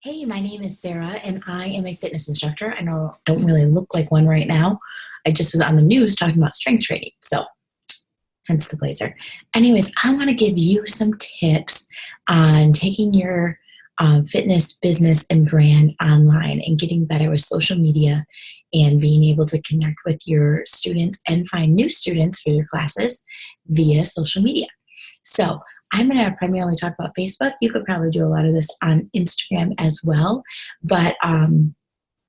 Hey, my name is Sarah, and I am a fitness instructor. I know I don't really look like one right now. I just was on the news talking about strength training, so hence the blazer. Anyways, I want to give you some tips on taking your fitness business and brand online and getting better with social media and being able to connect with your students and find new students for your classes via social media. So I'm going to primarily talk about Facebook. You could probably do a lot of this on Instagram as well. But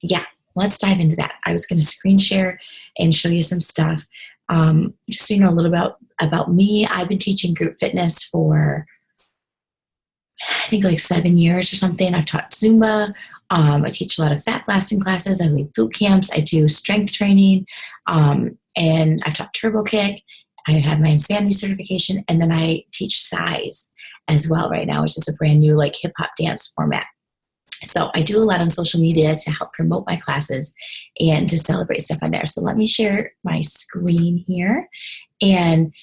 yeah, let's dive into that. I was going to screen share and show you some stuff. Just so you know a little about me, I've been teaching group fitness for I think like 7 years or something. I've taught Zumba. I teach a lot of fat blasting classes. I lead boot camps. I do strength training. And I've taught turbo kick. I have my insanity certification. And then I teach size as well right now, which is a brand new like hip hop dance format. So I do a lot on social media to help promote my classes and to celebrate stuff on there. So let me share my screen here. And,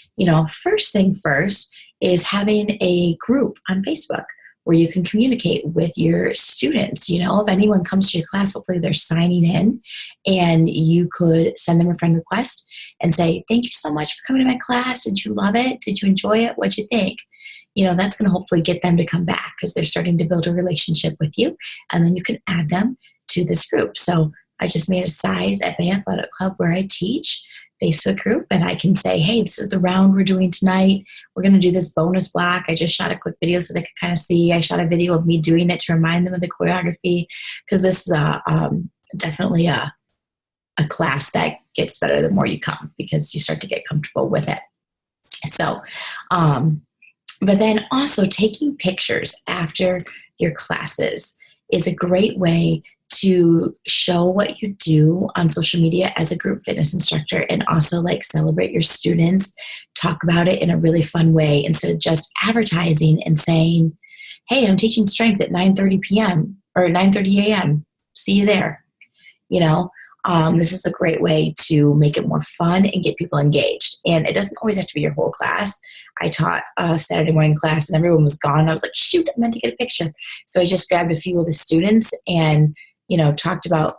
first thing first is having a group on Facebook where you can communicate with your students. If anyone comes to your class, hopefully they're signing in, and you could send them a friend request and say, thank you so much for coming to my class. Did you love it? Did you enjoy it? What'd you think? That's going to hopefully get them to come back because they're starting to build a relationship with you. And then you can add them to this group. So I just made a size at my athletic club where I teach Facebook group, and I can say, hey, this is the round we're doing tonight. We're going to do this bonus block. I just shot a quick video so they could kind of see. I shot a video of me doing it to remind them of the choreography, because this is definitely a class that gets better the more you come, because you start to get comfortable with it. So, but then also taking pictures after your classes is a great way to show what you do on social media as a group fitness instructor, and also like celebrate your students, talk about it in a really fun way instead of just advertising and saying, hey, I'm teaching strength at 9:30 p.m. or 9:30 a.m. See you there. This is a great way to make it more fun and get people engaged. And it doesn't always have to be your whole class. I taught a Saturday morning class and everyone was gone. I was like, shoot, I meant to get a picture. So I just grabbed a few of the students and talked about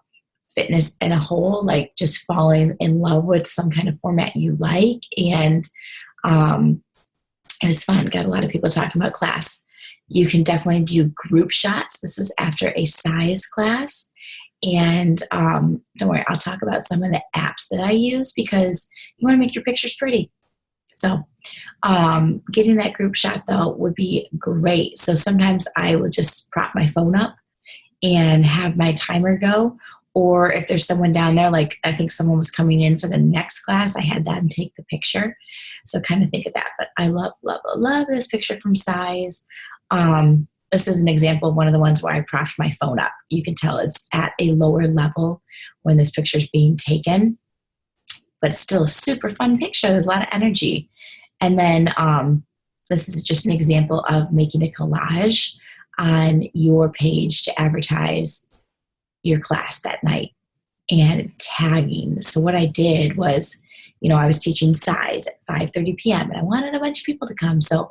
fitness in a whole, like just falling in love with some kind of format you like. And it was fun. Got a lot of people talking about class. You can definitely do group shots. This was after a size class. And don't worry, I'll talk about some of the apps that I use because you want to make your pictures pretty. So getting that group shot, though, would be great. So sometimes I will just prop my phone up and have my timer go. Or if there's someone down there, like I think someone was coming in for the next class, I had them take the picture. So kind of think of that. But I love, love, love this picture from Size. This is an example of one of the ones where I propped my phone up. You can tell it's at a lower level when this picture is being taken, but it's still a super fun picture. There's a lot of energy. And then this is just an example of making a collage on your page to advertise your class that night and tagging. So what I did was, I was teaching size at 5:30 p.m. and I wanted a bunch of people to come. So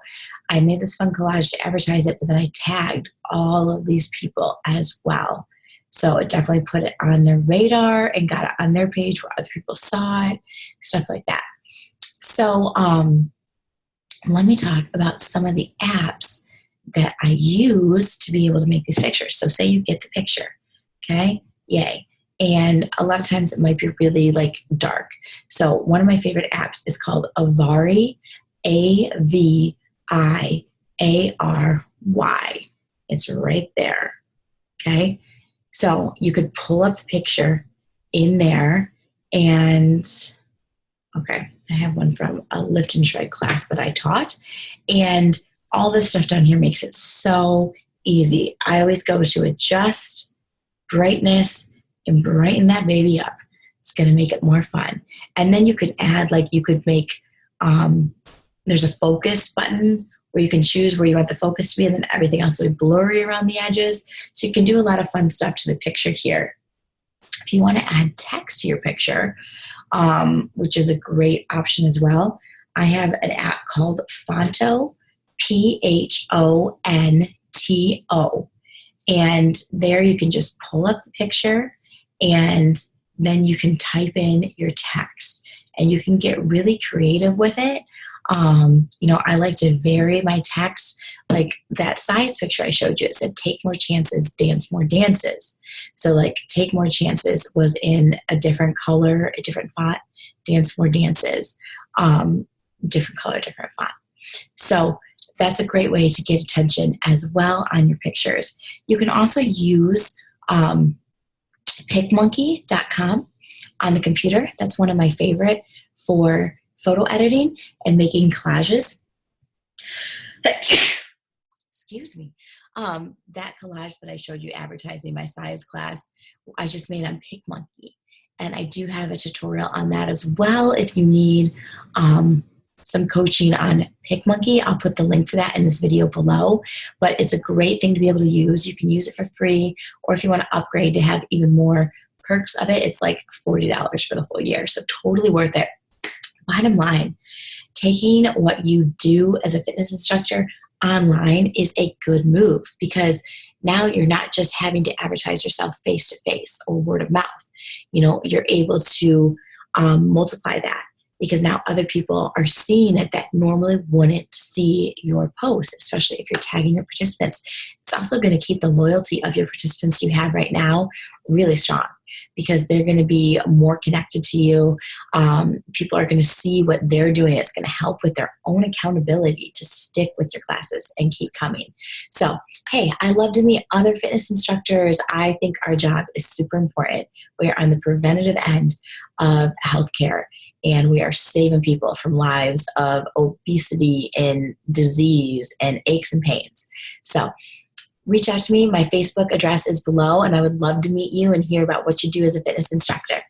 I made this fun collage to advertise it, but then I tagged all of these people as well. So it definitely put it on their radar and got it on their page where other people saw it, stuff like that. So let me talk about some of the apps that I use to be able to make these pictures. So say you get the picture, okay? Yay. And a lot of times it might be really like dark. So one of my favorite apps is called Avari, Aviary. It's right there, okay? So you could pull up the picture in there and, okay, I have one from a lift and shred class that I taught. And all this stuff down here makes it so easy. I always go to adjust, brightness, and brighten that baby up. It's going to make it more fun. And then you could add, like you could make, there's a focus button where you can choose where you want the focus to be, and then everything else will be blurry around the edges. So you can do a lot of fun stuff to the picture here. If you want to add text to your picture, which is a great option as well, I have an app called Phonto, Phonto. And there you can just pull up the picture, and then you can type in your text, and you can get really creative with it. I like to vary my text, like that size picture I showed you. It said, take more chances, dance more dances. So like, take more chances was in a different color, a different font, dance more dances, different color, different font. So that's a great way to get attention as well on your pictures. You can also use PicMonkey.com on the computer. That's one of my favorite for photo editing and making collages. Excuse me. That collage that I showed you advertising my size class, I just made on PicMonkey. And I do have a tutorial on that as well if you need some coaching on PicMonkey. I'll put the link for that in this video below. But it's a great thing to be able to use. You can use it for free, or if you want to upgrade to have even more perks of it, it's like $40 for the whole year. So totally worth it. Bottom line, taking what you do as a fitness instructor online is a good move, because now you're not just having to advertise yourself face to face or word of mouth. You're able to multiply that, because now other people are seeing it that normally wouldn't see your posts, especially if you're tagging your participants. It's also going to keep the loyalty of your participants you have right now really strong, because they're going to be more connected to you. People are going to see what they're doing. It's going to help with their own accountability to stick with your classes and keep coming. So, hey, I love to meet other fitness instructors. I think our job is super important. We are on the preventative end of healthcare, and we are saving people from lives of obesity and disease and aches and pains. So, reach out to me. My Facebook address is below, and I would love to meet you and hear about what you do as a fitness instructor.